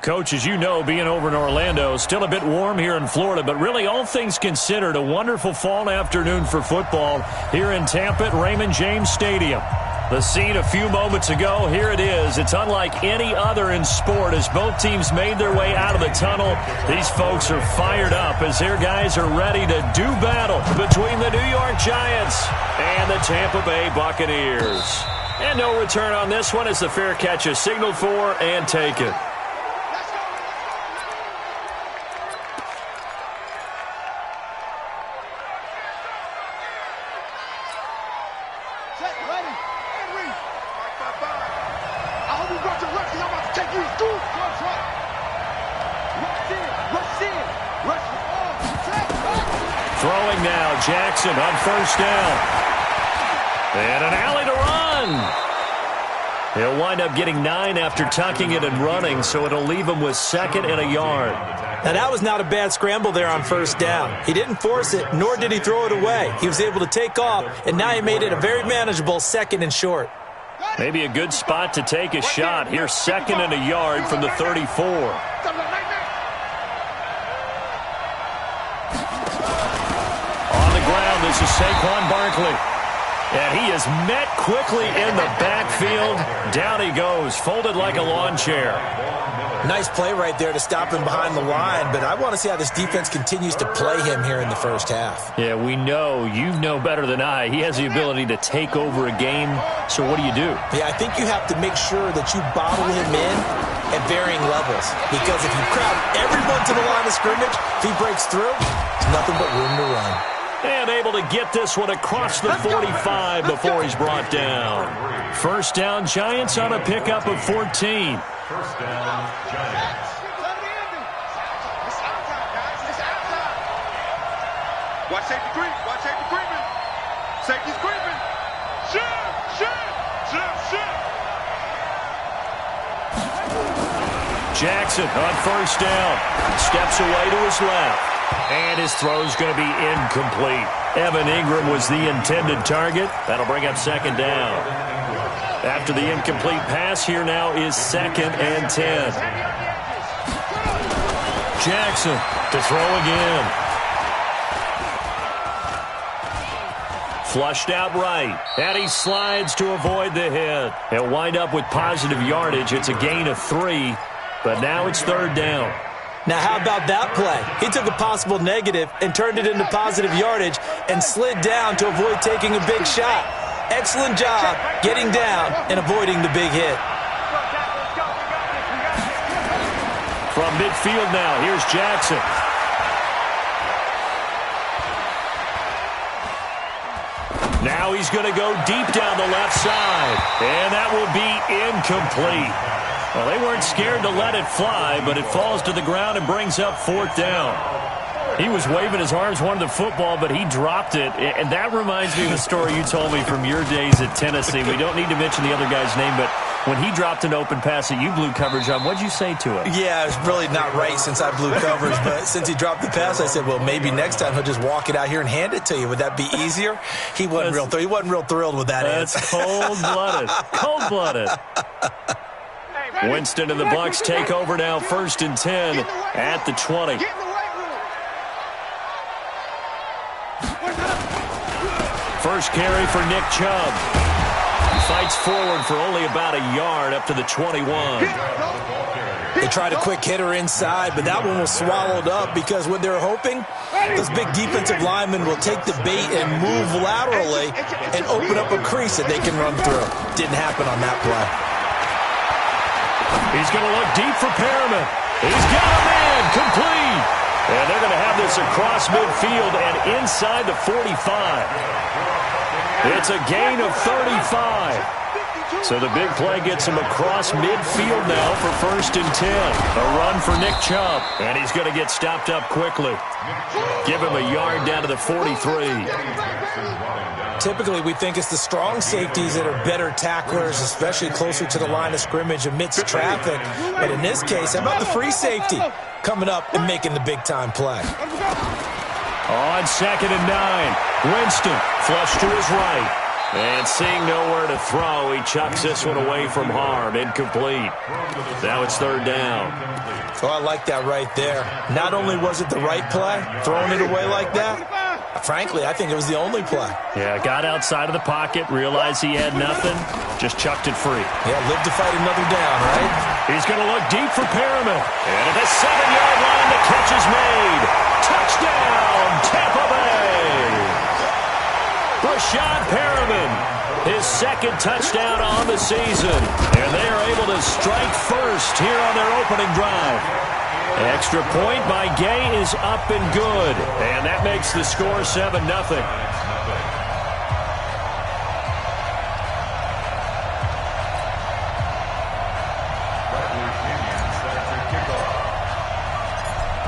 Coach, as you know, being over in Orlando, still a bit warm here in Florida, but really all things considered, a wonderful fall afternoon for football here in Tampa at Raymond James Stadium. The scene a few moments ago, here it is. It's unlike any other in sport as both teams made their way out of the tunnel. These folks are fired up as their guys are ready to do battle between the New York Giants and the Tampa Bay Buccaneers. And no return on this one as the fair catch is signaled for and taken. Throwing now, Jackson on first down. And an alley to run. He'll wind up getting 9 after tucking it and running, so it'll leave him with 2nd and a yard. Now, that was not a bad scramble there on first down. He didn't force it, nor did he throw it away. He was able to take off, and now he made it a very manageable 2nd and short. Maybe a good spot to take a shot. Here's 2nd and a yard from the 34. This is Saquon Barkley. And he is met quickly in the backfield. Down he goes, folded like a lawn chair. Nice play right there to stop him behind the line, but I want to see how this defense continues to play him here in the first half. Yeah, we know. You know better than I. He has the ability to take over a game, so what do you do? Yeah, I think you have to make sure that you bottle him in at varying levels, because if you crowd everyone to the line of scrimmage, if he breaks through, there's nothing but room to run. And able to get this one across the 45 before he's brought down. First down, Giants on a pickup of 14. First down, Giants. Watch safety creep. Watch safety creeping. Safety's creeping. Shift. Jackson on first down. Steps away to his left. And his throw's going to be incomplete. Evan Ingram was the intended target. That'll bring up 2nd down. After the incomplete pass, here now is 2nd and 10. Jackson to throw again. Flushed out right. And he slides to avoid the hit. He'll wind up with positive yardage. It's a gain of 3, but now it's 3rd down. Now, how about that play? He took a possible negative and turned it into positive yardage and slid down to avoid taking a big shot. Excellent job getting down and avoiding the big hit. From midfield now, here's Jackson. Now he's going to go deep down the left side, and that will be incomplete. Well, they weren't scared to let it fly, but it falls to the ground and brings up 4th down. He was waving his arms, wanted the football, but he dropped it. And that reminds me of a story you told me from your days at Tennessee. We don't need to mention the other guy's name, but when he dropped an open pass that you blew coverage on, what'd you say to him? Yeah, it's really not right since I blew coverage, but since he dropped the pass, I said, well, maybe next time he'll just walk it out here and hand it to you. Would that be easier? He wasn't real thrilled with that answer. That's cold-blooded. Cold-blooded. Winston and the Bucs take over now, 1st and 10 at the 20. First carry for Nick Chubb. He fights forward for only about a yard up to the 21. They tried a quick hitter inside, but that one was swallowed up because what they're hoping, this big defensive lineman will take the bait and move laterally and open up a crease that they can run through. Didn't happen on that play. He's going to look deep for Perriman. He's got a man, complete. And they're going to have this across midfield and inside the 45. It's a gain of 35. So the big play gets him across midfield now for 1st and 10. A run for Nick Chubb, and he's going to get stopped up quickly. Give him a yard down to the 43. Typically, we think it's the strong safeties that are better tacklers, especially closer to the line of scrimmage amidst traffic. But in this case, how about the free safety coming up and making the big-time play? On 2nd and 9, Winston flush to his right. And seeing nowhere to throw, he chucks this one away from harm. Incomplete. Now it's third down. Oh, I like that right there. Not only was it the right play, throwing it away like that, frankly, I think it was the only play. Yeah, got outside of the pocket, realized he had nothing, just chucked it free. Yeah, live to fight another down, right? He's going to look deep for Perriman. And at the 7-yard line, the catch is made. Touchdown, Tampa Bay! Rashad Perriman, his second touchdown on the season. And they are able to strike first here on their opening drive. Extra point by Gay is up and good. And that makes the score 7-0.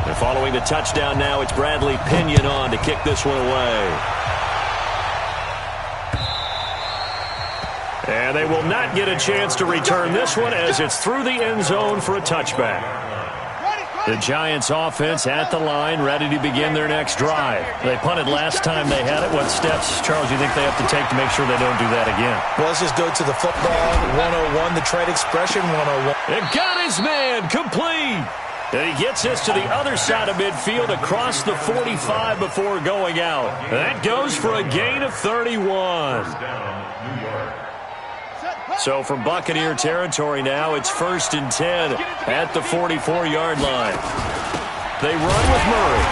And following the touchdown now, it's Bradley Pinion on to kick this one away. And they will not get a chance to return this one as it's through the end zone for a touchback. The Giants offense at the line, ready to begin their next drive. They punted last time they had it. What steps, Charles, you think they have to take to make sure they don't do that again? Well, let's just go to the football 101, the trade expression 101. And got his man complete. And he gets this to the other side of midfield across the 45 before going out. That goes for a gain of 31. So from Buccaneer territory now, it's 1st and 10 at the 44-yard line. They run with Murray.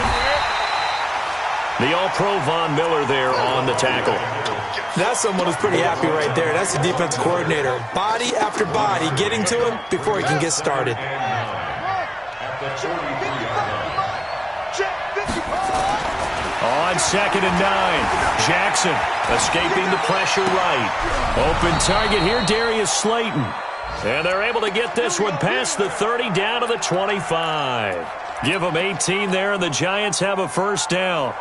The All-Pro Von Miller there on the tackle. That's someone who's pretty happy right there. That's the defense coordinator. Body after body getting to him before he can get started. On 2nd and 9, Jackson escaping the pressure right. Open target here, Darius Slayton. And they're able to get this one past the 30 down to the 25. Give them 18 there, and the Giants have a first down.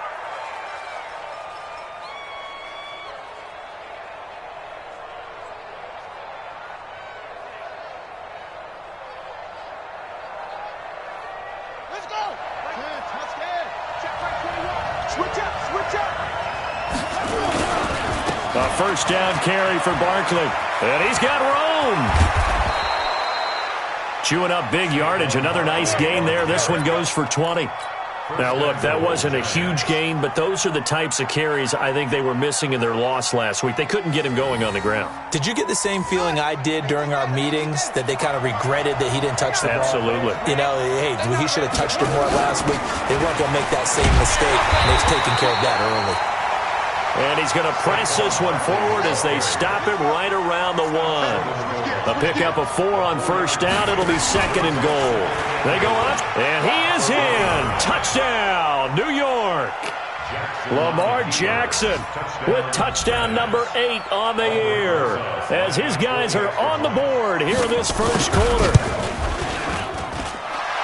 A first down carry for Barkley. And he's got room. Chewing up big yardage. Another nice gain there. This one goes for 20. Now, look, that wasn't a huge gain, but those are the types of carries I think they were missing in their loss last week. They couldn't get him going on the ground. Did you get the same feeling I did during our meetings, that they kind of regretted that he didn't touch the ball? Absolutely. You know, hey, he should have touched it more last week. They weren't going to make that same mistake, and they've taken care of that early. And he's going to press this one forward as they stop him right around the 1. A pickup of 4 on first down. It'll be 2nd and goal. They go up, and he is in. Touchdown, New York. Lamar Jackson with touchdown number 8 on the year as his guys are on the board here in this first quarter.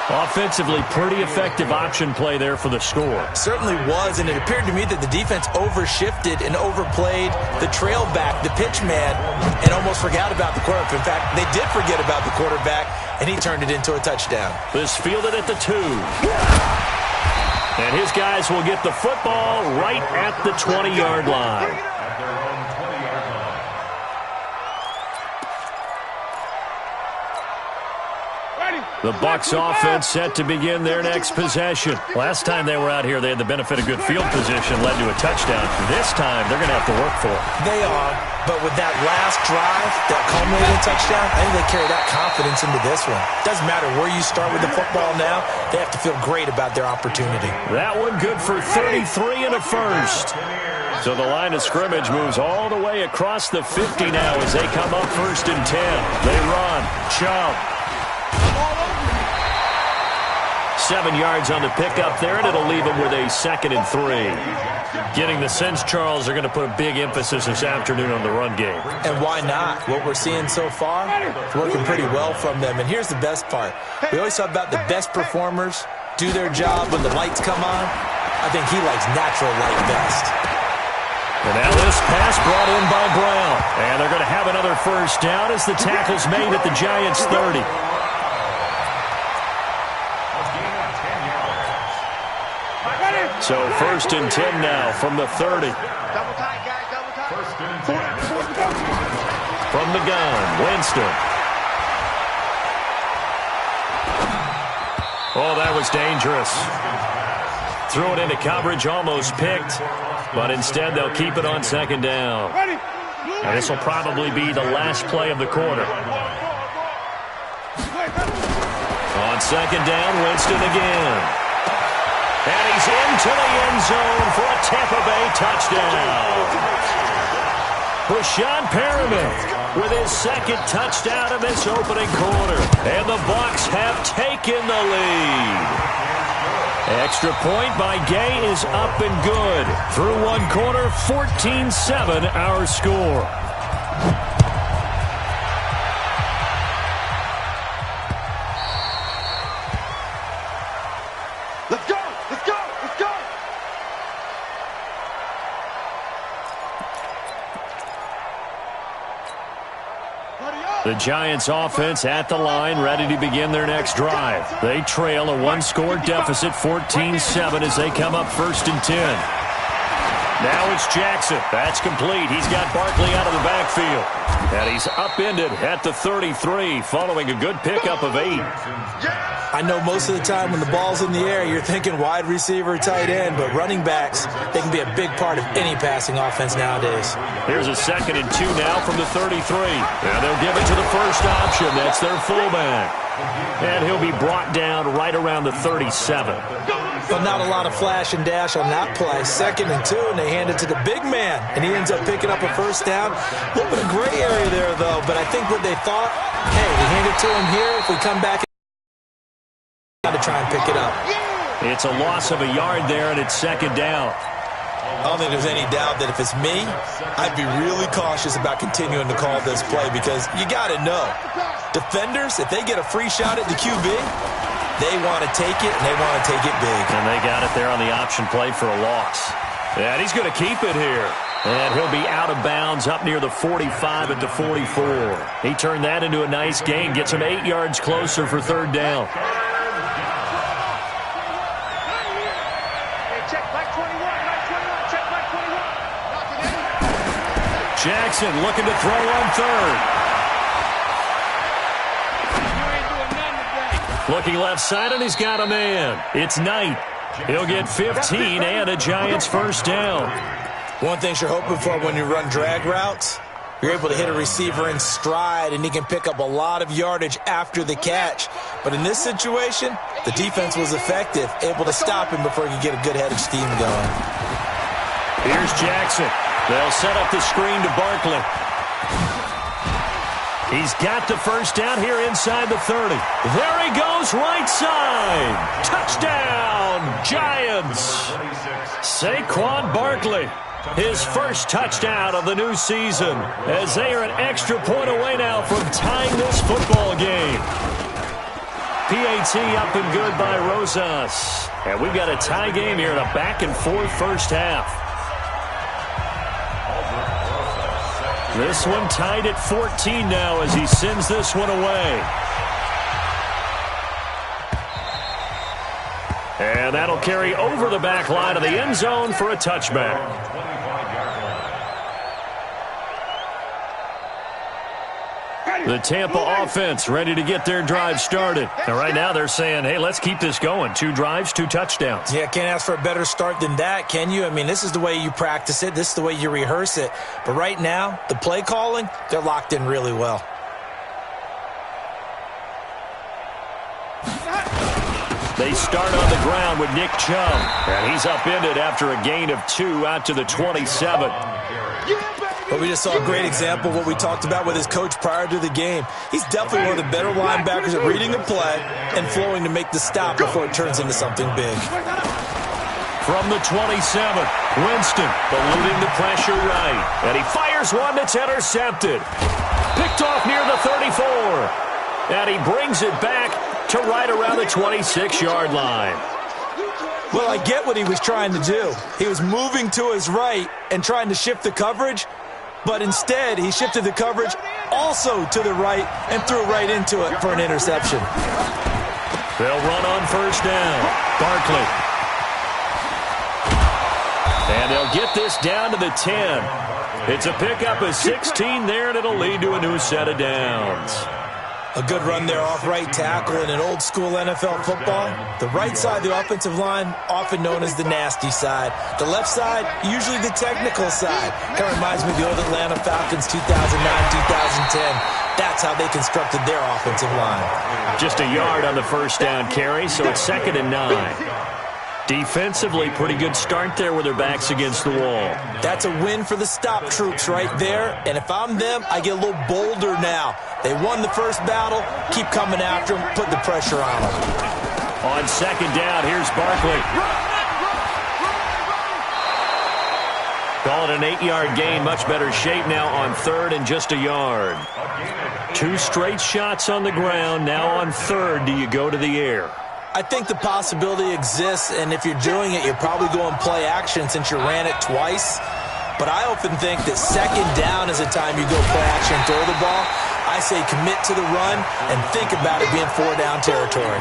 Offensively, pretty effective option play there for the score. Certainly was, and it appeared to me that the defense overshifted and overplayed the trail back, the pitch man, and almost forgot about the quarterback. In fact, they did forget about the quarterback, and he turned it into a touchdown. This fielded at the 2. And his guys will get the football right at the 20-yard line. The Bucs offense set to begin their next possession. Last time they were out here, they had the benefit of good field position, led to a touchdown. This time, they're going to have to work for it. They are, but with that last drive, that culminating touchdown, I think they carry that confidence into this one. Doesn't matter where you start with the football now, they have to feel great about their opportunity. That one good for 33 and a first. So the line of scrimmage moves all the way across the 50 now as they come up 1st and 10. They run. Chubb. 7 yards on the pickup there, and it'll leave them with a 2nd and 3. Getting the sense, Charles, they're going to put a big emphasis this afternoon on the run game. And why not? What we're seeing so far, it's working pretty well from them. And here's the best part. We always talk about the best performers do their job when the lights come on. I think he likes natural light best. And now this pass brought in by Brown. And they're going to have another first down as the tackle's made at the Giants' 30. So 1st and 10 now from the 30. Double tight, guys, double tight. From the gun, Winston. Oh, that was dangerous. Threw it into coverage, almost picked, but instead they'll keep it on second down. And this will probably be the last play of the quarter. On second down, Winston again. And he's into the end zone for a Tampa Bay touchdown. Brashad Perriman with his second touchdown in this opening quarter. And the Bucs have taken the lead. Extra point by Gay is up and good. Through one quarter, 14-7 our score. Let's go! Let's go! Let's go! The Giants offense at the line, ready to begin their next drive. They trail a one-score deficit, 14-7, as they come up 1st and 10. Now it's Jackson. That's complete. He's got Barkley out of the backfield. And he's upended at the 33, following a good pickup of 8. I know most of the time when the ball's in the air, you're thinking wide receiver, tight end, but running backs, they can be a big part of any passing offense nowadays. Here's a 2nd and 2 now from the 33. And they'll give it to the first option. That's their fullback. And he'll be brought down right around the 37. But not a lot of flash and dash on that play. 2nd and 2, and they hand it to the big man. And he ends up picking up a first down. A little bit of gray area there, though. But I think what they thought, hey, we hand it to him here. If we come back to try and pick it up. It's a loss of a yard there, and it's 2nd down. I don't think there's any doubt that if it's me, I'd be really cautious about continuing to call this play because you got to know, defenders, if they get a free shot at the QB, they want to take it, and they want to take it big. And they got it there on the option play for a loss. And he's going to keep it here. And he'll be out of bounds up near the 45 at the 44. He turned that into a nice gain, gets him 8 yards closer for 3rd down. Jackson looking to throw on 3rd. Looking left side, and he's got a man. It's Knight. He'll get 15 and a Giants first down. One thing you're hoping for when you run drag routes, you're able to hit a receiver in stride, and he can pick up a lot of yardage after the catch. But in this situation, the defense was effective, able to stop him before he could get a good head of steam going. Here's Jackson. They'll set up the screen to Barkley. He's got the first down here inside the 30. There he goes, right side. Touchdown, Giants. Saquon Barkley, his first touchdown of the new season, as they are an extra point away now from tying this football game. PAT up and good by Rosas. And we've got a tie game here in a back-and-forth first half. This one tied at 14 now as he sends this one away. And that'll carry over the back line of the end zone for a touchback. The Tampa offense ready to get their drive started. And right now they're saying, hey, let's keep this going. 2 drives, 2 touchdowns. Yeah, can't ask for a better start than that, can you? I mean, this is the way you practice it. This is the way you rehearse it. But right now, the play calling, they're locked in really well. They start on the ground with Nick Chubb. And he's upended after a gain of 2 out to the 27. But we just saw a great example of what we talked about with his coach prior to the game. He's definitely one of the better linebackers at reading a play and flowing to make the stop before it turns into something big. From the 27, Winston eluding the pressure right. And he fires one that's intercepted. Picked off near the 34. And he brings it back to right around the 26-yard line. Well, I get what he was trying to do. He was moving to his right and trying to shift the coverage, but instead he shifted the coverage also to the right and threw right into it for an interception. They'll run on first down. Barkley. And they'll get this down to the 10. It's a pickup of 16 there, and it'll lead to a new set of downs. A good run there off right tackle in an old-school NFL football. The right side of the offensive line, often known as the nasty side. The left side, usually the technical side. Kind of reminds me of the old Atlanta Falcons 2009-2010. That's how they constructed their offensive line. Just a yard on the first down carry, so it's 2nd and 9. Defensively, pretty good start there with their backs against the wall. That's a win for the stop troops right there. And if I'm them, I get a little bolder now. They won the first battle. Keep coming after them. Put the pressure on them. On 2nd down, here's Barkley. Call it an 8-yard gain. Much better shape now on 3rd and just a yard. 2 straight shots on the ground. Now on 3rd, do you go to the air? I think the possibility exists, and if you're doing it, you're probably going play action since you ran it twice. But I often think that 2nd down is the time you go play action and throw the ball. I say commit to the run and think about it being 4-down territory.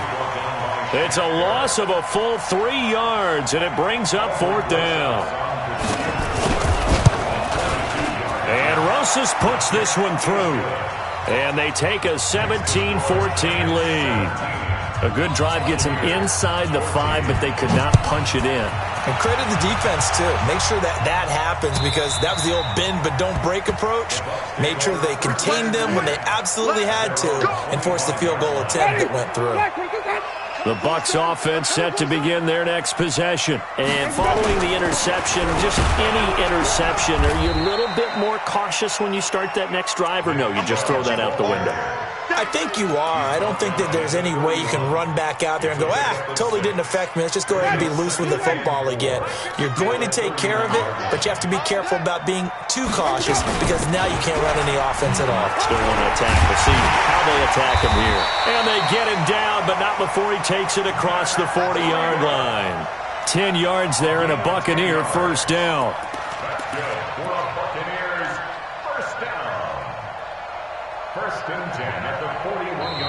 It's a loss of a full 3 yards, and it brings up 4th down. And Rosas puts this one through. And they take a 17-14 lead. A good drive gets them inside the 5, but they could not punch it in. And credit the defense, too. Make sure that happens because that was the old bend but don't break approach. Made sure they contained them when they absolutely had to and forced the field goal attempt that went through. The Bucs offense set to begin their next possession. And following the interception, just any interception, are you a little bit more cautious when you start that next drive, or no, you just throw that out the window? I think you are. I don't think that there's any way you can run back out there and go, totally didn't affect me. Let's just go ahead and be loose with the football again. You're going to take care of it, but you have to be careful about being too cautious because now you can't run any offense at all. Still want to attack. We'll see how they attack him here. And they get him down, but not before he takes it across the 40-yard line. 10 yards there and a Buccaneer first down.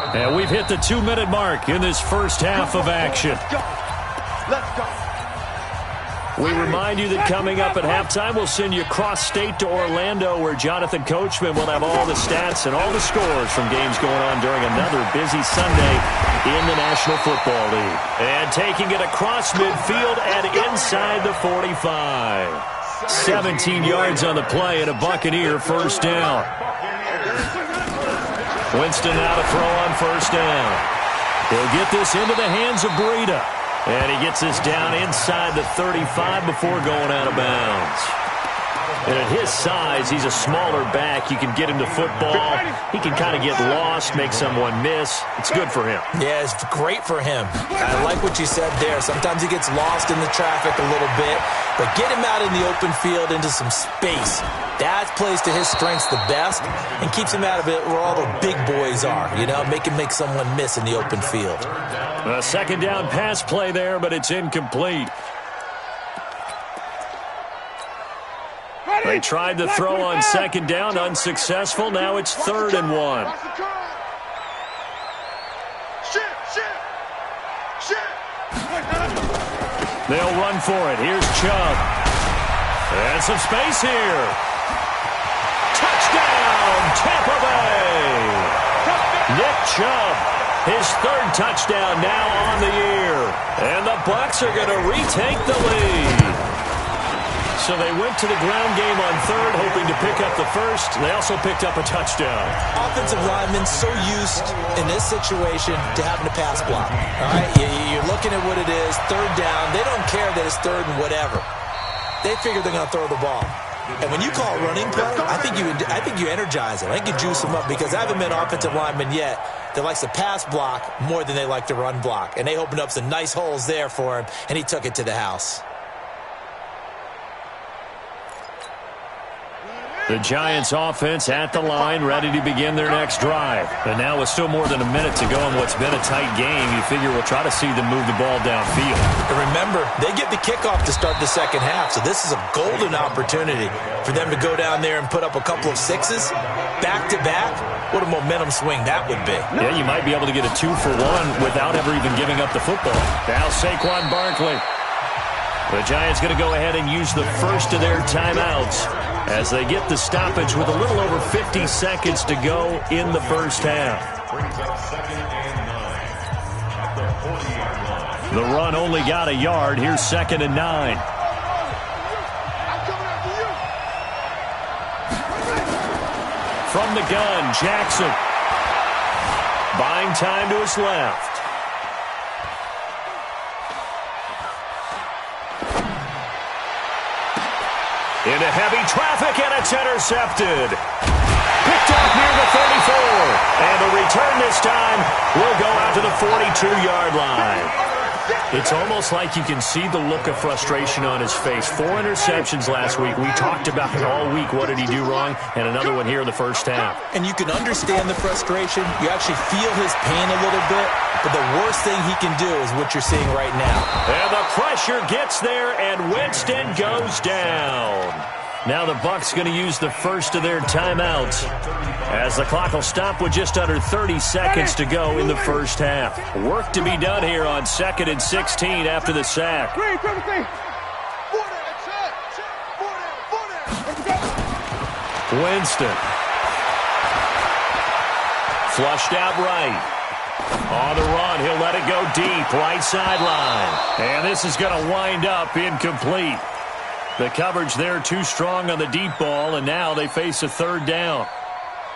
And we've hit the 2-minute mark in this first half of action. We remind you that coming up at halftime, we'll send you cross-state to Orlando, where Jonathan Coachman will have all the stats and all the scores from games going on during another busy Sunday in the National Football League. And taking it across midfield and inside the 45. 17 yards on the play and a Buccaneer first down. Winston now to throw on first down. He'll get this into the hands of Breida. And he gets this down inside the 35 before going out of bounds. And at his size, he's a smaller back. You can get him to football. He can kind of get lost, make someone miss. It's good for him. Yeah, it's great for him. I like what you said there. Sometimes he gets lost in the traffic a little bit. But get him out in the open field into some space. That plays to his strengths the best and keeps him out of it where all the big boys are. You know, make someone miss in the open field. A 2nd down pass play there, but it's incomplete. They tried to throw on 2nd down, unsuccessful. Now it's 3rd and 1. They'll run for it. Here's Chubb. And some space here. Touchdown, Tampa Bay. Nick Chubb, his 3rd touchdown now on the year. And the Bucs are going to retake the lead. So they went to the ground game on 3rd, hoping to pick up the first. They also picked up a touchdown. Offensive linemen so used in this situation to having to pass block. All right, you're looking at what it is, 3rd down. They don't care that it's 3rd and whatever. They figure they're going to throw the ball. And when you call a running play, I think you energize them. I think you juice them up because I haven't met an offensive lineman yet that likes to pass block more than they like to run block. And they opened up some nice holes there for him, and he took it to the house. The Giants offense at the line, ready to begin their next drive. And now with still more than a minute to go in what's been a tight game, you figure we'll try to see them move the ball downfield. And remember, they get the kickoff to start the second half, so this is a golden opportunity for them to go down there and put up a couple of 6s back-to-back. What a momentum swing that would be. Yeah, you might be able to get a 2-for-1 without ever even giving up the football. Now Saquon Barkley. The Giants going to go ahead and use the first of their timeouts as they get the stoppage with a little over 50 seconds to go in the first half. The run only got a yard. Here's 2nd and 9. From the gun, Jackson. Buying time to his left. Into heavy traffic, and it's intercepted. Picked off near the 34. And the return this time will go out to the 42-yard line. It's almost like you can see the look of frustration on his face. 4 interceptions last week. We talked about it all week. What did he do wrong? And another one here in the first half. And you can understand the frustration. You actually feel his pain a little bit. But the worst thing he can do is what you're seeing right now. And the pressure gets there, and Winston goes down. Now the Bucs going to use the first of their timeouts as the clock will stop with just under 30 seconds to go in the first half. Work to be done here on 2nd and 16 after the sack. Winston. Flushed out right. On the run, he'll let it go deep, right sideline. And this is going to wind up incomplete. The coverage there too strong on the deep ball, and now they face a 3rd down.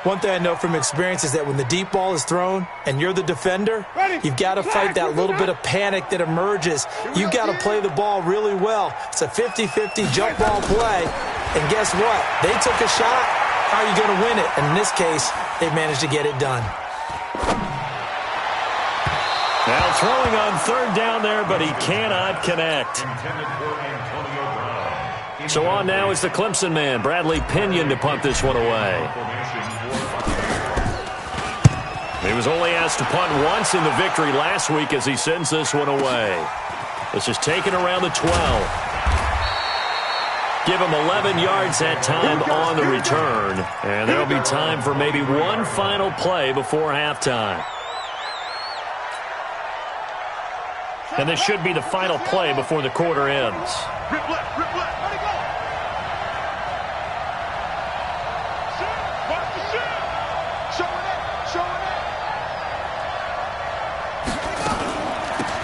One thing I know from experience is that when the deep ball is thrown and you're the defender, you've got to fight that little bit of panic that emerges. You've got to play the ball really well. It's a 50-50 jump ball play, and guess what? They took a shot. How are you going to win it? And in this case, they managed to get it done. Now throwing on 3rd down there, but he cannot connect. So on now is the Clemson man, Bradley Pinion, to punt this one away. He was only asked to punt once in the victory last week as he sends this one away. This is taken around the 12. Give him 11 yards that time on the return. And there'll be time for maybe one final play before halftime. And this should be the final play before the quarter ends. Rip left, rip left. Let it go. Watch the shit. Showing it, showing it.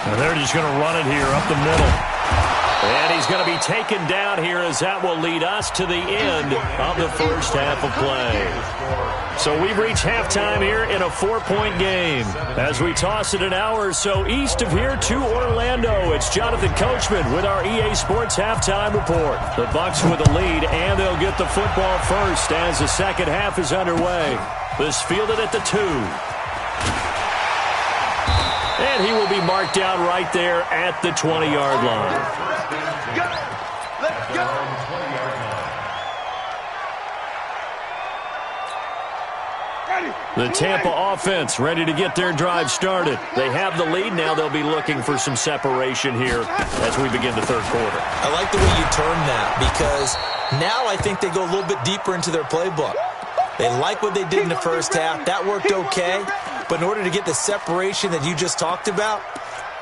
And they're just going to run it here up the middle. And he's going to be taken down here as that will lead us to the end of the first half of play. So we've reached halftime here in a 4-point game. As we toss it an hour or so east of here to Orlando, it's Jonathan Coachman with our EA Sports halftime report. The Bucs with the lead, and they'll get the football first as the second half is underway. This fielded at the 2. And he will be marked down right there at the 20-yard line. Let's go. The Tampa offense ready to get their drive started. They have the lead. Now they'll be looking for some separation here as we begin the third quarter. I like the way you term that, because now I think they go a little bit deeper into their playbook. They like what they did in the first half. That worked okay. But in order to get the separation that you just talked about,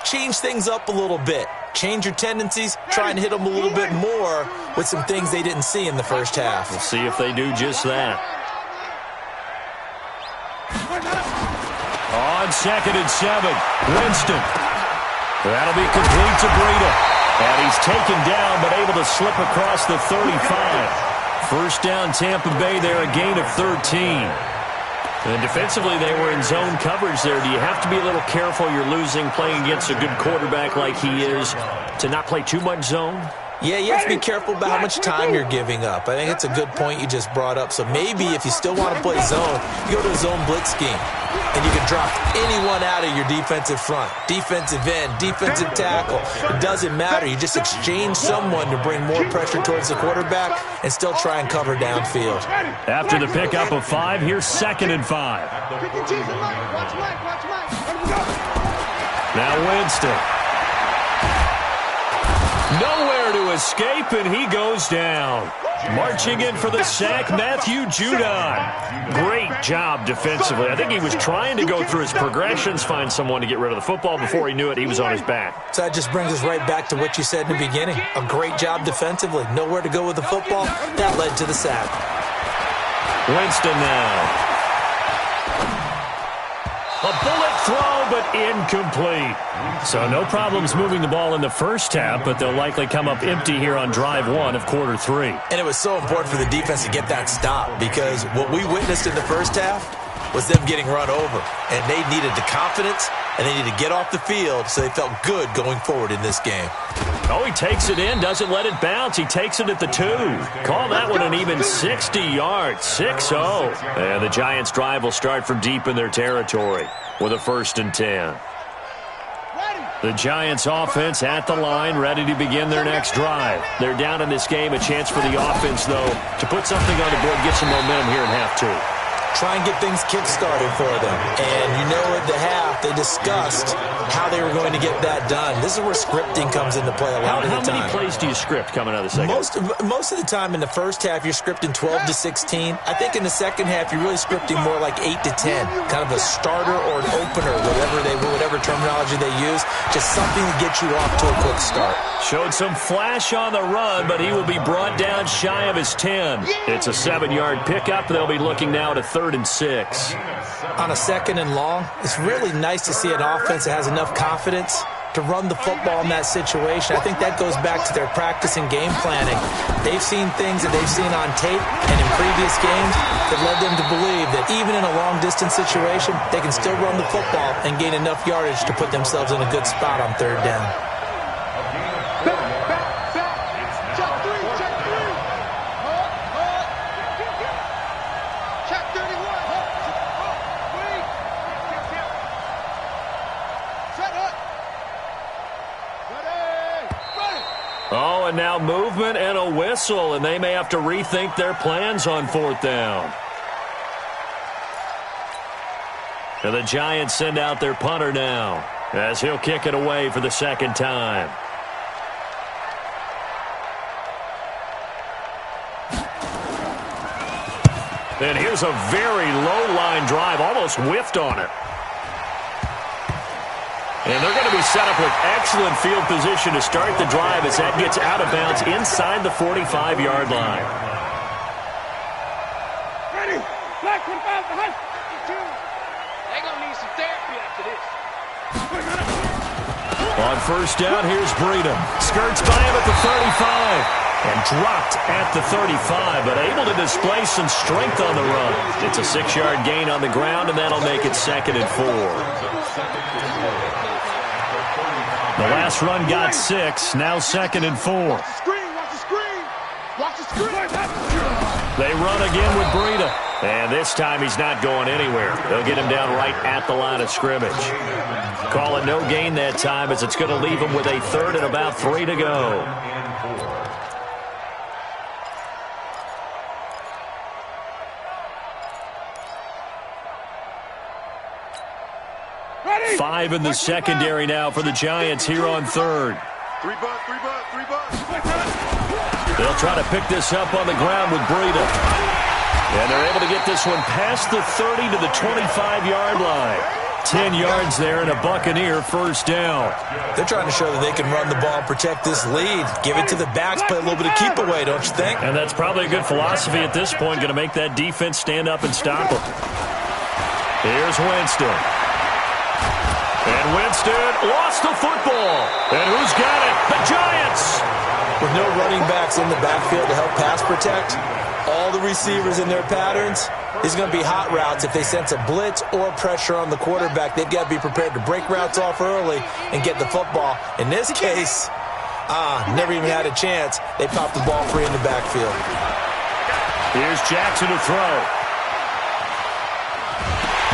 change things up a little bit. Change your tendencies, try and hit them a little bit more with some things they didn't see in the first half. We'll see if they do just that. On 2nd and 7, Winston. That'll be complete to Breida. And he's taken down but able to slip across the 35. First down Tampa Bay there, a gain of 13. And defensively, they were in zone coverage there. Do you have to be a little careful? You're losing, playing against a good quarterback like he is, to not play too much zone? Yeah, you have to be careful about how much time you're giving up. I think it's a good point you just brought up. So maybe if you still want to play zone, you go to a zone blitz scheme. And you can drop anyone out of your defensive front. Defensive end, defensive tackle. It doesn't matter. You just exchange someone to bring more pressure towards the quarterback and still try and cover downfield. After the pickup of 5, here's 2nd and 5. Now Winston. Nowhere to escape, and he goes down. Marching in for the sack, Matthew Judon. Great job defensively. I think he was trying to go through his progressions, find someone to get rid of the football. Before he knew it, he was on his back. So that just brings us right back to what you said in the beginning. A great job defensively. Nowhere to go with the football. That led to the sack. Winston now. A bullet throw, but incomplete. So no problems moving the ball in the first half, but they'll likely come up empty here on drive one of quarter three. And it was so important for the defense to get that stop, because what we witnessed in the first half was them getting run over. And they needed the confidence, and they needed to get off the field so they felt good going forward in this game. Oh, he takes it in, doesn't let it bounce. He takes it at the 2. Call that one an even 60 yards, 6-0. And the Giants' drive will start from deep in their territory with a 1st and 10. The Giants' offense at the line, ready to begin their next drive. They're down in this game. A chance for the offense, though, to put something on the board, get some momentum here in half 2. Try and get things kick-started for them. And you know at the half, they discussed how they were going to get that done. This is where scripting comes into play a lot of the time. How many plays do you script coming out of the second? Most of the time in the first half, you're scripting 12 to 16. I think in the second half, you're really scripting more like 8 to 10. Kind of a starter or an opener, whatever terminology they use. Just something to get you off to a quick start. Showed some flash on the run, but he will be brought down shy of his 10. It's a 7-yard pickup. They'll be looking now to 3rd and 6. On a 2nd and long, it's really nice to see an offense that has enough confidence to run the football in that situation. I think that goes back to their practice and game planning. They've seen things that they've seen on tape and in previous games that led them to believe that even in a long-distance situation, they can still run the football and gain enough yardage to put themselves in a good spot on 3rd down. Oh, and now movement and a whistle, and they may have to rethink their plans on 4th down. And the Giants send out their punter now, as he'll kick it away for the 2nd time. And here's a very low-line drive, almost whiffed on it. And they're going to be set up with excellent field position to start the drive as that gets out of bounds inside the 45-yard line. Ready? Black 45 behind. They're going to need some therapy after this. On 1st down, here's Breida. Skirts by him at the 35. And dropped at the 35, but able to display some strength on the run. It's a 6-yard gain on the ground, and that'll make it 2nd and 4. The last run got 6, now 2nd and 4. Watch the screen, watch the screen. Watch the screen. They run again with Breida. And this time he's not going anywhere. They'll get him down right at the line of scrimmage. Call it no gain that time as it's going to leave him with a 3rd and about 3 to go. Ready? 5 in the secondary now for the Giants here on 3rd. 3 bucks, 3 bucks, 3 bucks. They'll try to pick this up on the ground with Breida. And they're able to get this one past the 30 to the 25-yard line. 10 yards there and a Buccaneer 1st down. They're trying to show that they can run the ball and protect this lead. Give it to the backs, play a little bit of keep away, don't you think? And that's probably a good philosophy at this point, going to make that defense stand up and stop them. Here's Winston. And Winston lost the football. And who's got it? The Giants! With no running backs in the backfield to help pass protect, all the receivers in their patterns, these are going to be hot routes. If they sense a blitz or pressure on the quarterback, they've got to be prepared to break routes off early and get the football. In this case, never even had a chance. They popped the ball free in the backfield. Here's Jackson to throw.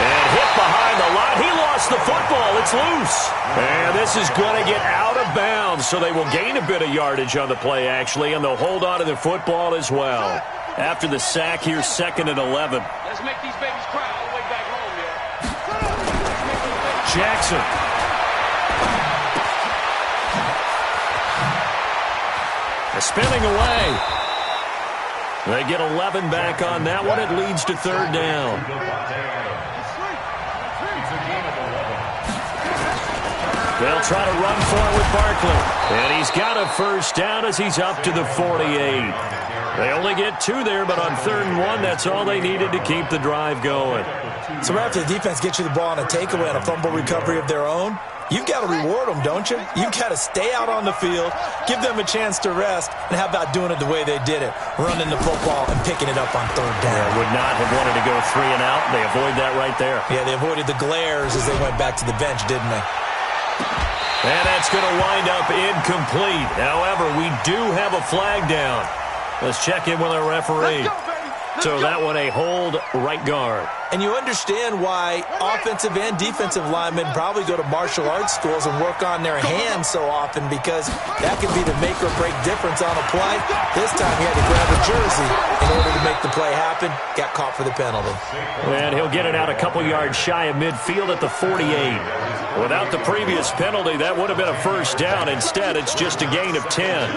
And hit behind the line. He lost the football. It's loose. And this is going to get out of bounds, so they will gain a bit of yardage on the play, actually, and they'll hold on to the football as well. After the sack, here's 2nd and 11. Let's make these babies cry all the way back home, Jackson. Spinning away. They get 11 back on that one. It leads to third down. They'll try to run for it with Barkley. And he's got a first down as he's up to the 48. They only get 2 there, but on 3rd and 1, that's all they needed to keep the drive going. So after the defense gets you the ball on a takeaway and a fumble recovery of their own, you've got to reward them, don't you? You've got to stay out on the field, give them a chance to rest, and how about doing it the way they did it, running the football and picking it up on 3rd down. Yeah, would not have wanted to go 3 and out. They avoid that right there. Yeah, they avoided the glares as they went back to the bench, didn't they? And that's going to wind up incomplete. However, we do have a flag down. Let's check in with our referee. So that one a hold, right guard. And you understand why offensive and defensive linemen probably go to martial arts schools and work on their hands so often, because that can be the make or break difference on a play. This time he had to grab a jersey in order to make the play happen. Got caught for the penalty. And he'll get it out a couple yards shy of midfield at the 48. Without the previous penalty, that would have been a first down. Instead, it's just a gain of 10.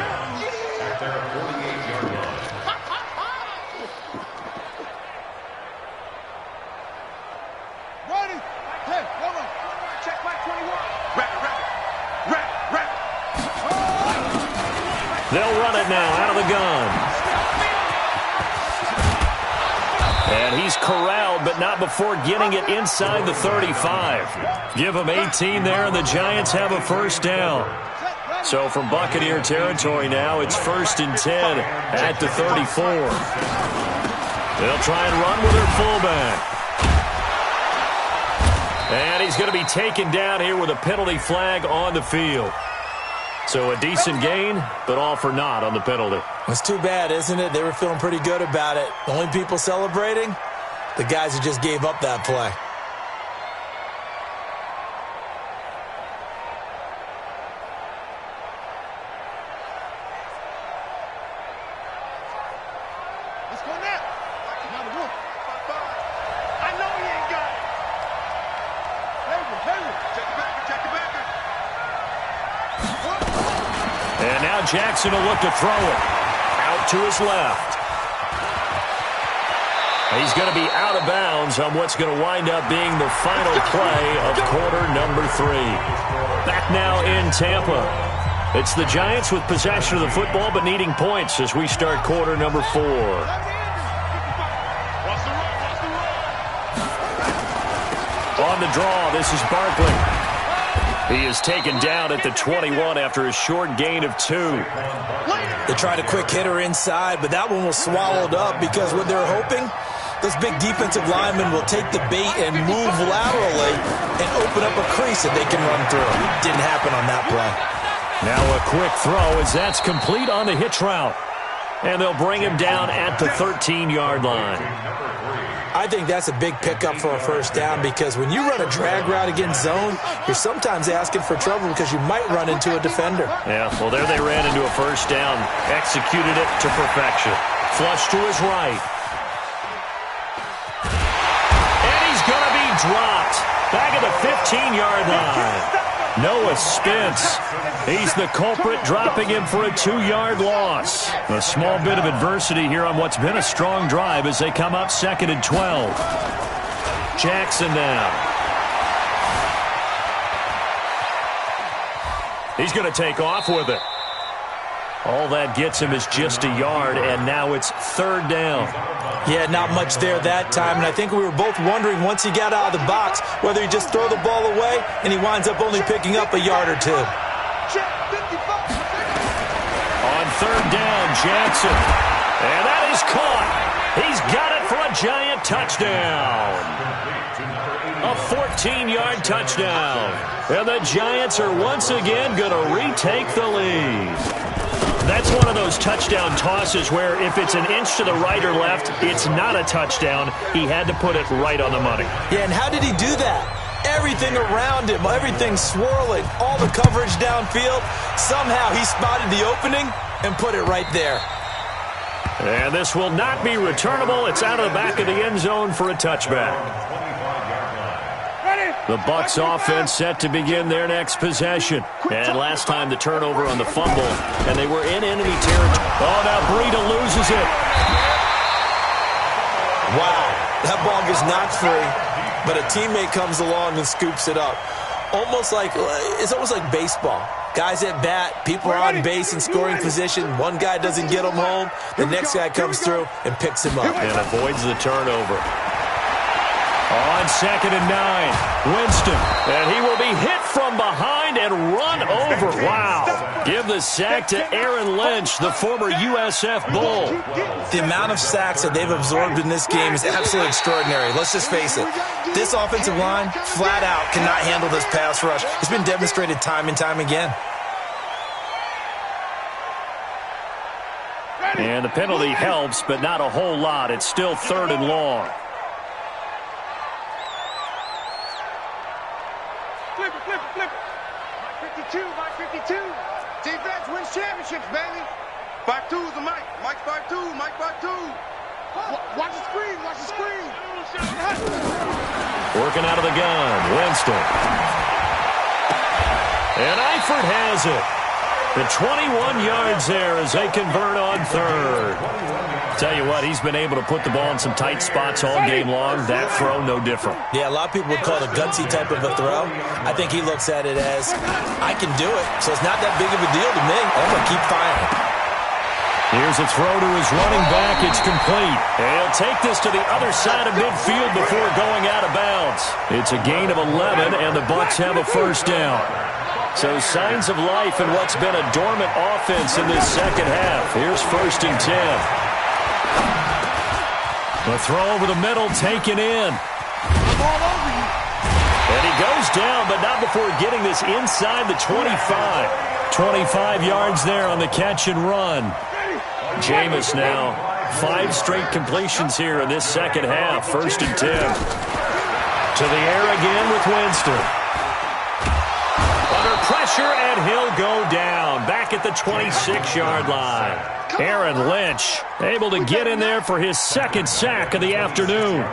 They'll run it now out of the gun. And he's corralled, but not before getting it inside the 35. Give him 18 there, and the Giants have a first down. So from Buccaneer territory now, it's 1st and 10 at the 34. They'll try and run with their fullback. And he's going to be taken down here with a penalty flag on the field. So a decent gain, but all for naught on the penalty. It's too bad, isn't it? They were feeling pretty good about it. The only people celebrating, the guys who just gave up that play. Let's go now. I know he ain't got it. Check it back. And now Jackson will look to throw it. Out to his left. He's going to be out of bounds on what's going to wind up being the final play of quarter number 3. Back now in Tampa. It's the Giants with possession of the football but needing points as we start quarter number 4. On the draw, this is Barkley. He is taken down at the 21 after a short gain of 2. They tried a quick hitter inside, but that one was swallowed up because what they're hoping, those big defensive linemen will take the bait and move laterally and open up a crease that they can run through. Didn't happen on that play. Now a quick throw as that's complete on the hitch route. And they'll bring him down at the 13-yard line. I think that's a big pickup for a first down, because when you run a drag route against zone, you're sometimes asking for trouble because you might run into a defender. Yeah, well, there they ran into a first down. Executed it to perfection. Flush to his right. And he's going to be dropped. Back at the 15-yard line. Noah Spence. He's the culprit, dropping him for a 2-yard loss. A small bit of adversity here on what's been a strong drive as they come up 2nd and 12. Jackson now. He's going to take off with it. All that gets him is just a yard, and now it's 3rd down. Yeah, not much there that time, and I think we were both wondering once he got out of the box whether he just throw the ball away and he winds up only picking up a yard or 2. On 3rd down, Jackson. And that is caught. He's got it for a Giant touchdown. A 14-yard touchdown. And the Giants are once again going to retake the lead. That's one of those touchdown tosses where if it's an inch to the right or left, it's not a touchdown. He had to put it right on the money. Yeah, and how did he do that? Everything around him, everything swirling, all the coverage downfield. Somehow he spotted the opening and put it right there. And this will not be returnable. It's out of the back of the end zone for a touchback. The Bucs offense set to begin their next possession. And last time the turnover on the fumble, and they were in enemy territory Oh, now Breida loses it. Wow, that ball gets knocked free, but a teammate comes along and scoops it up. It's almost like baseball. Guys at bat, people are on base in scoring position. One guy doesn't get him home. The next guy comes through and picks him up. And avoids the turnover. On 2nd and 9, Winston. And he will be hit from behind and run over. Wow. Give the sack to Aaron Lynch, the former USF Bull. The amount of sacks that they've absorbed in this game is absolutely extraordinary. Let's just face it. This offensive line, flat out, cannot handle this pass rush. It's been demonstrated time and time again. And the penalty helps, but not a whole lot. It's still 3rd and long. Flip it. Mike 52, Mike 52. Defense wins championships, baby. 5-2 is the Mike. Mike 5-2, Mike 5-2. Watch the screen. Working out of the gun, Winston. And Eifert has it. The 21 yards there as they convert on 3rd. Tell you what, he's been able to put the ball in some tight spots all game long. That throw, no different. Yeah, a lot of people would call it a gutsy type of a throw. I think he looks at it as, I can do it, so it's not that big of a deal to me. I'm going to keep firing. Here's a throw to his running back. It's complete. And he'll take this to the other side of midfield before going out of bounds. It's a gain of 11, and the Bucs have a first down. So signs of life in what's been a dormant offense in this second half. Here's 1st and 10. The throw over the middle taken in. And he goes down, but not before getting this inside the 25. 25 yards there on the catch and run. Jameis now, 5 straight completions here in this second half. 1st and 10. To the air again with Winston. Under pressure, and he'll go down. Back at the 26-yard line. Aaron Lynch able to get in there for his 2nd sack of the afternoon.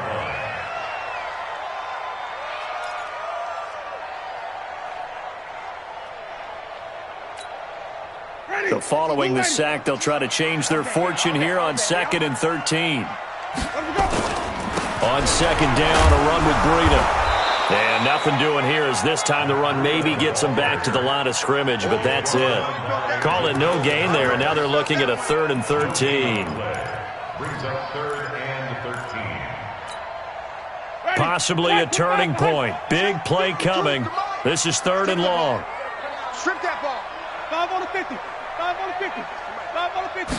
So following the sack, they'll try to change their fortune here on 2nd and 13. On 2nd down, a run with Breida. And nothing doing here as this time the run maybe gets them back to the line of scrimmage, but that's it. Call it no gain there, and now they're looking at a 3rd and 13. Brings up 3rd and 13. Possibly a turning point. Big play coming. This is 3rd and long. Strip that ball. 5 on the 50. 5 on the 50. 5 on the 50.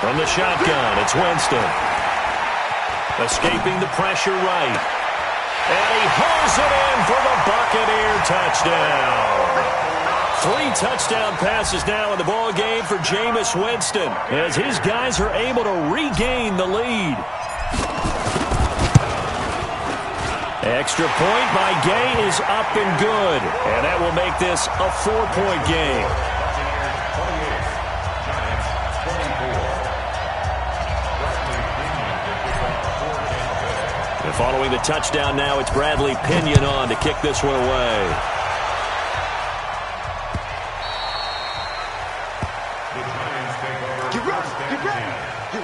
From the shotgun, it's Winston. Escaping the pressure right. And he hauls it in for the Buccaneer touchdown. 3 touchdown passes now in the ball game for Jameis Winston as his guys are able to regain the lead. Extra point by Gay is up and good, and that will make this a 4-point game. And following the touchdown now, it's Bradley Pinion on to kick this one away. Get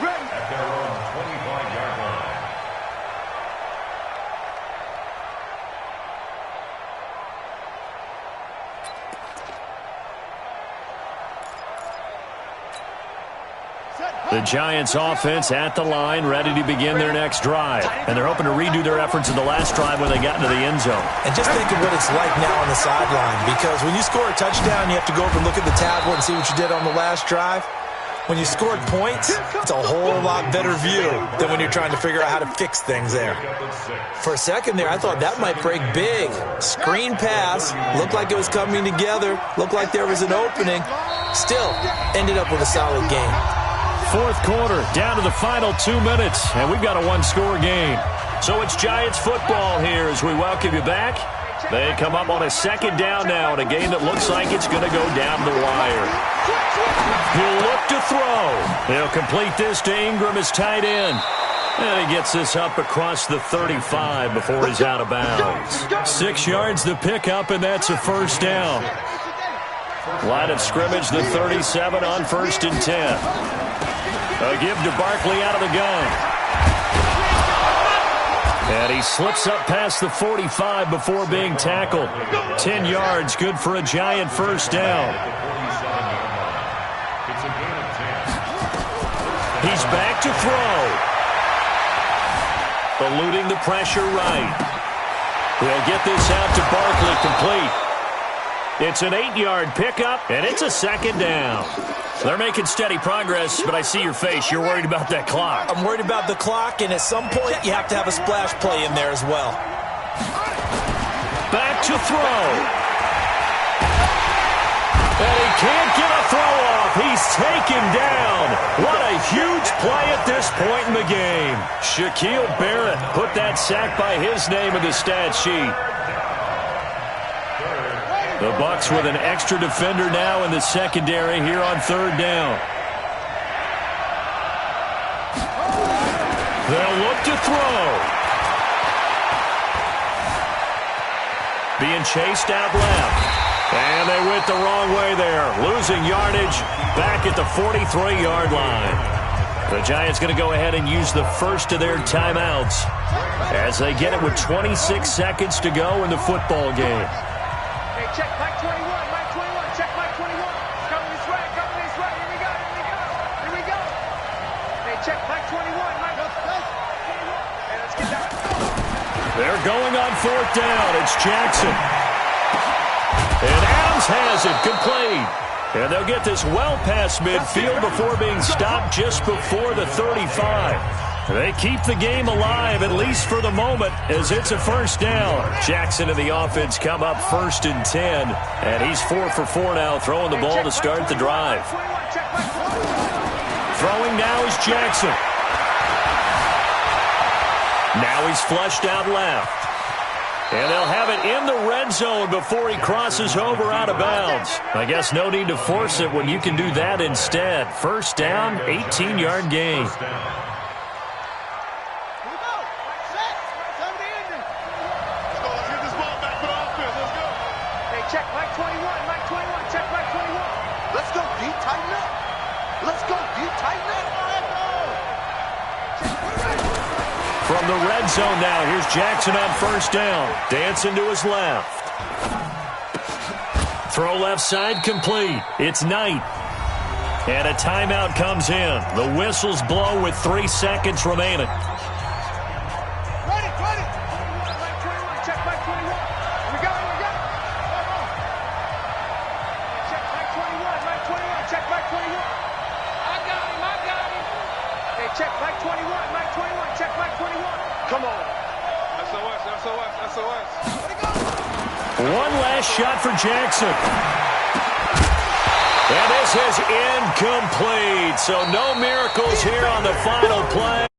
ready. At their own 25-yard line. The Giants offense at the line, ready to begin their next drive. And they're hoping to redo their efforts in the last drive when they got into the end zone. And just think of what it's like now on the sideline, because when you score a touchdown, you have to go over and look at the tablet and see what you did on the last drive. When you scored points, it's a whole lot better view than when you're trying to figure out how to fix things there. For a second there, I thought that might break big. Screen pass, looked like it was coming together, looked like there was an opening. Still, ended up with a solid game. 4th quarter, down to the final 2 minutes, and we've got a 1-score game. So it's Giants football here as we welcome you back. They come up on a 2nd down now in a game that looks like it's going to go down the wire. He'll look to throw. He'll complete this to Ingram as tight end. And he gets this up across the 35 before he's out of bounds. 6 yards to pick up, and that's a first down. Line of scrimmage, the 37 on 1st and 10. A give to Barkley out of the gun. And he slips up past the 45 before being tackled. 10 yards, good for a Giant first down. He's back to throw. Eluding the pressure right. He'll get this out to Barkley, complete. It's an 8-yard pickup, and it's a second down. They're making steady progress, but I see your face. You're worried about that clock. I'm worried about the clock, and at some point, you have to have a splash play in there as well. Back to throw. And he can't get a throw off. He's taken down. What a huge play at this point in the game. Shaquille Barrett put that sack by his name in the stat sheet. The Bucs with an extra defender now in the secondary here on 3rd down. They'll look to throw. Being chased out left. And they went the wrong way there. Losing yardage back at the 43-yard line. The Giants going to go ahead and use the first of their timeouts as they get it with 26 seconds to go in the football game. Hey, check Mike 21, Mike 21, check Mike 21. Cover this right, cover this right. Here we go, here we go, here we go. Hey, check Mike 21, Mike 21. Hey, let's get that. They're going on 4th down. It's Jackson. And Adams has it complete. And they'll get this well past midfield before being stopped just before the 35. They keep the game alive, at least for the moment, as it's a first down. Jackson and the offense come up 1st and 10. And he's 4 for 4 now, throwing the ball to start the drive. Throwing now is Jackson. Now he's flushed out left. And they'll have it in the red zone before he crosses over out of bounds. I guess no need to force it when you can do that instead. First down, 18-yard gain. Check Mike 21, Mike 21, check Mike 21. Let's go deep, tighten up. Let's go deep, tighten up. From the red zone now, here's Jackson on 1st down. Dancing to his left. Throw left side complete. It's Knight. And a timeout comes in. The whistles blow with 3 seconds remaining. Ready. Mike 21, check Mike 21. Here we go, here we go. Check Mike 21, Mike 21, check Mike 21. I got him. Hey, check Mike 21, Mike 21, check Mike 21. Come on. SOS. One last shot for Jackson. And this is incomplete. So no miracles here on the final play.